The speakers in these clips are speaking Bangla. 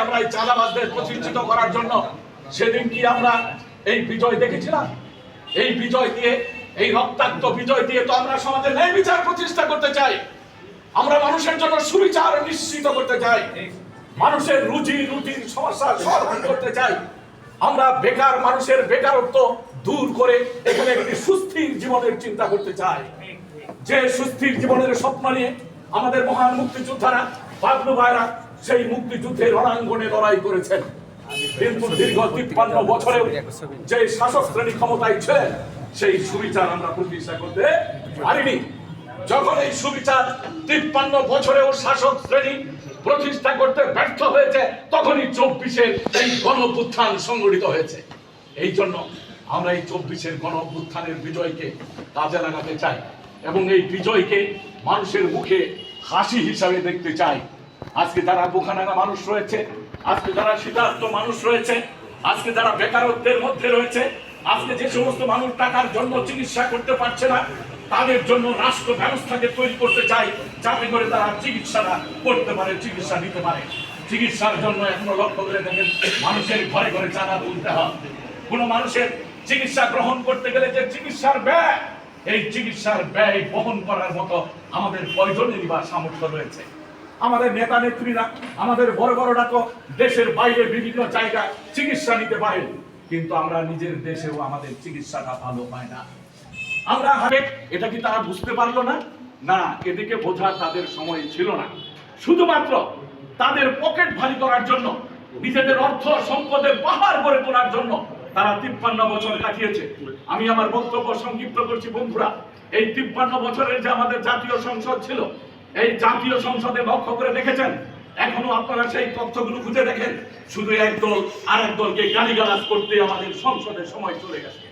আমরা এই চাঁদাবাজদের প্রতিষ্ঠিত করার জন্য সেদিন কি আমরা এই বিজয় দেখেছিলাম? এই বিজয় দিয়ে, এই রক্তাক্ত বিজয় দিয়ে তো আমরা সমাজে ন্যায় বিচার প্রতিষ্ঠা করতে চাই। আমরা মানুষের জন্য সুবিচার নিশ্চিত করতে চাই, মানুষের রুটির সমস্যা সমাধান করতে চাই। আমরা বেকার মানুষের বেকারত্ব দূর করে এখানে একটি সুস্থির জীবনের চিন্তা করতে চাই। যে সুস্থির জীবনের স্বপ্ন নিয়ে আমাদের মহান মুক্তিযোদ্ধারা, বাবলু ভাইরা সেই মুক্তিযুদ্ধের রণাঙ্গনে লড়াই করেছেন। কিন্তু দীর্ঘ 53 বছরেও যে শাসক শ্রেণী ক্ষমতায় ছিলেন, সেই সুবিচার আমরা প্রতিষ্ঠা করতে পারিনি। যখন এই সুবিচার 53 বছরেও শাসক শ্রেণী প্রতিষ্ঠা করতে ব্যর্থ হয়েছে, তখনই 24-এর এই গণঅভ্যুত্থান সংগঠিত হয়েছে। এই জন্য আমরা এই 24-এর গণঅভ্যুত্থানের বিজয়কে কাজে লাগাতে চাই এবং এই বিজয়কে মানুষের মুখে হাসি হিসাবে দেখতে চাই। আজকে যারা বোখানাঙ্গা মানুষ রয়েছে, আজকে যারা শীতার্ত মানুষ রয়েছে, আজকে যারা বেকারত্বের মধ্যে রয়েছে, আজকে যে সমস্ত মানুষ টাকার জন্য চিকিৎসা করতে পারছে না, তাদের জন্য রাষ্ট্র ব্যবস্থাকে তৈরি করতে চাই, যাতে করে তারা চিকিৎসাটা করতে পারে, চিকিৎসা নিতে পারে। চিকিৎসার জন্য এখনো লক্ষ্য করে দেখেন, মানুষের ঘরে ঘরে চাঁদা তুলতে হয়। কোন মানুষের চিকিৎসা গ্রহণ করতে গেলে যে চিকিৎসার ব্যয়, এই চিকিৎসার ব্যয় বহন করার মতো আমাদের কয়জনেরই বা সামর্থ্য রয়েছে? আমাদের নেতা নেত্রীরা, আমাদের বড় বড়রা তো দেশের বাইরে বিভিন্ন জায়গায় চিকিৎসা নিতে পারে, কিন্তু আমরা নিজের দেশেও আমাদের চিকিৎসাটা ভালো হয় না। আমরা এটা কি তারা বুঝতে পারলো না? না, এদিকে বোঝার তাদের সময় ছিল না। শুধুমাত্র তাদের পকেট ভারী করার জন্য, নিজেদের অর্থ সম্পদের পাহাড় গড়ে তোলার জন্য তারা 53 বছর কাটিয়েছে। আমি আমার বক্তব্য সংক্ষিপ্ত করছি বন্ধুরা। এই 53 বছরের যে আমাদের জাতীয় সংসদ ছিল, এই জাতীয় সংসদে লক্ষ্য করে দেখেছেন, এখনো আপনারা সেই তথ্যগুলো খুঁজে দেখেন, শুধু এক দল আরেক দলকে গালিগালাজ করতে আমাদের সংসদে সময় চলে গেছে।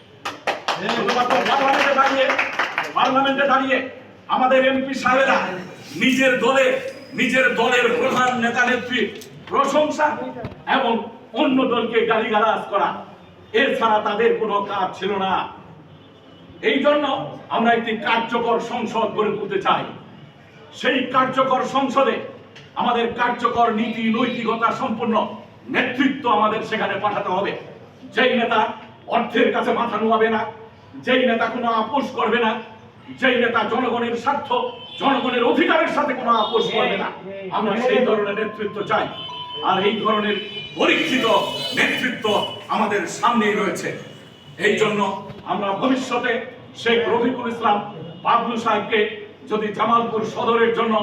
পার্লামেন্টে দাঁড়িয়ে আমাদের এমপি সাহেবেরা নিজের দলের প্রধান নেতা নেত্রী প্রশংসা এবং অন্য দলকে গালিগালাজ করা, এছাড়া তাদের কোনো কাজ ছিল না। এই জন্য আমরা একটি কার্যকর সংসদ গড়ে তুলতে চাই। সেই কার্যকর সংসদে আমাদের কার্যকর নীতি নৈতিকতা সম্পন্ন নেতৃত্ব আমাদের সেখানে পাঠাতে হবে। যেই নেতা অর্থের কাছে মাথা নুয়াবে না, যেই নেতা কোনো আপোষ করবে না, যেই নেতা জনগণের স্বার্থ, জনগণের অধিকারের সাথে কোনো আপোষ করবে না, আমরা সেই ধরনের নেতৃত্ব চাই। আর এই ধরনের পরীক্ষিত নেতৃত্ব আমাদের সামনেই রয়েছে। এই জন্য আমরা ভবিষ্যতে শেখ রফিকুল ইসলাম বাবলু সাহেবকে যদি জামালপুর সদরের জন্য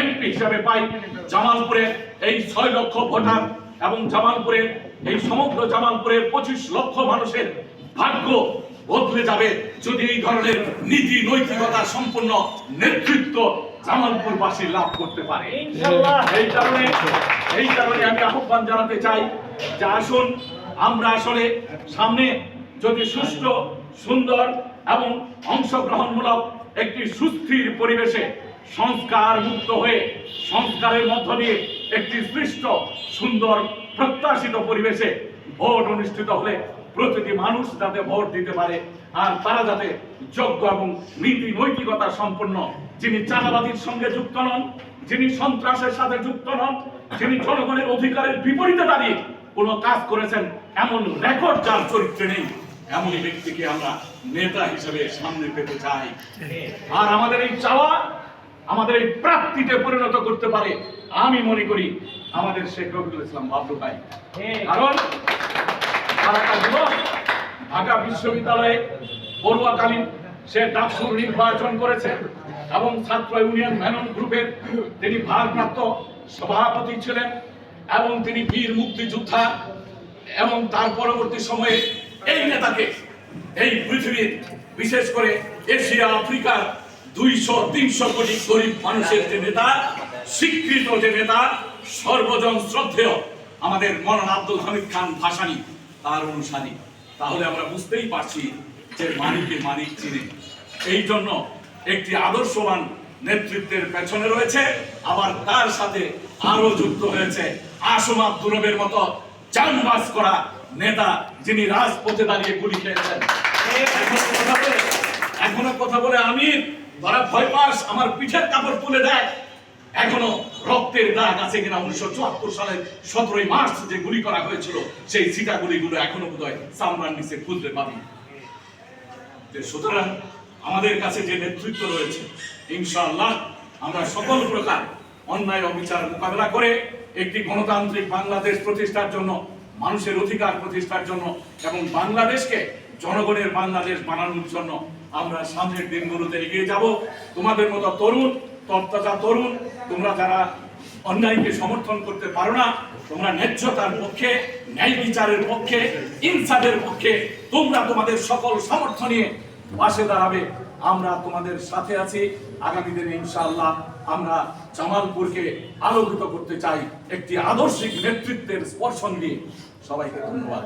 এমপি হিসেবে পাই, জামালপুরে এই 6 লক্ষ ভোটার এবং জামালপুরের এই সমগ্র জামালপুরের 25 লক্ষ মানুষের ভাগ্য বদলে যাবে যদি এই ধরনের নীতি নৈতিকতা সম্পন্ন নেতৃত্ব জামালপুরবাসী লাভ করতে পারে। এই কারণে আমি আহ্বান জানাতে চাই যে আসুন আমরা আসলে সামনে যদি সুষ্ঠু, সুন্দর এবং অংশগ্রহণমূলক একটি সুস্থির পরিবেশে সংস্কার মুক্ত হয়ে সংস্কারের মধ্য দিয়ে একটি সৃষ্ট সুন্দর প্রত্যাশিত পরিবেশে ভোট অনুষ্ঠিত হলে প্রতিটি মানুষ যাতে ভোট দিতে পারে, আর তারা যাতে যোগ্য এবং নীতি নৈতিকতা সম্পন্ন, যিনি চাঁদাবাজির সঙ্গে যুক্ত নন, যিনি সন্ত্রাসের সাথে যুক্ত নন, যিনি জনগণের অধিকারের বিপরীতে দাঁড়িয়ে কোনো কাজ করেছেন এমন রেকর্ড যার চরিত্রে নেই, এমনই ব্যক্তিকে আমরা নেতা হিসেবে সামনে পেতে চাই। আর আমাদের এই চাওয়া আমাদের এই প্রাপ্তিতে পরিণত করতে পারে আমি মনে করি আমাদের শেখ রফিকুল ইসলাম বাবলু ভাই। কারণ ঢাকা বিশ্ববিদ্যালয়ে পড়ুয়াকালীন সে ডাকসুর নির্বাচন করেছে এবং ছাত্র ইউনিয়ন মেনন গ্রুপের তিনি ভারপ্রাপ্ত সভাপতি ছিলেন এবং তিনি বীর মুক্তিযোদ্ধা। এবং তার পরবর্তী সময়ে এই নেতাকে এই পৃথিবীর, বিশেষ করে এশিয়া আফ্রিকার 200-300 কোটি গরিব মানুষের যে নেতা, স্বীকৃত যে নেতা, সর্বজন শ্রদ্ধেয় আমাদের মৌলানা আব্দুল হামিদ খান ভাসানী তার অনুসারী, তাহলে আমরা বুঝতেই পারছি যে মানিকে মানিক চিনে। এই জন্য একটি আদর্শবান নেতৃত্বের পেছনে রয়েছে, আবার তার সাথে আরো যুক্ত হয়েছে আসম আব্দুরবের মতো জানবাজ করা নেতা, যিনি রাজপথে দাঁড়িয়ে গুলি খেয়েছেন। এখনো কথা বলে আমি তারা ভয় পাস, আমার পিঠের কাপড় তুলে দেয়, এখনো রক্তের দাগ আছে কিনা 1974 সালের 17ই মার্চ যে গুলি করা হয়েছিল সেই সিটা গুলিগুলো এখনো বোধহয় চামড়ার নিচে খুঁজতে পারি। সুতরাং আমাদের কাছে যে নেতৃত্ব রয়েছে, ইনশাআল্লাহ আমরা সকল প্রকার অন্যায় অবিচার মোকাবেলা করে একটি গণতান্ত্রিক বাংলাদেশ প্রতিষ্ঠার জন্য, মানুষের অধিকার প্রতিষ্ঠার জন্য এবং বাংলাদেশকে জনগণের বাংলাদেশ বানানোর জন্য আমরা সামনের দিনগুলোতে এগিয়ে যাব। তোমাদের মতো তরুণ, তত্ত্বজা তরুণ, তোমরা যারা অন্যায়কে সমর্থন করতে পারো না, তোমরা ন্যায্যতার পক্ষে, ন্যায় বিচারের পক্ষে, ইনসাফের পক্ষে তোমরা তোমাদের সকল সামর্থ্য নিয়ে পাশে দাঁড়াবে। আমরা তোমাদের সাথে আছি। আগামী দিনে ইনশাআল্লাহ আমরা জামালপুরকে আলোকিত করতে চাই একটি আদর্শিক নেতৃত্বের স্পর্শন দিয়ে। সবাইকে ধন্যবাদ।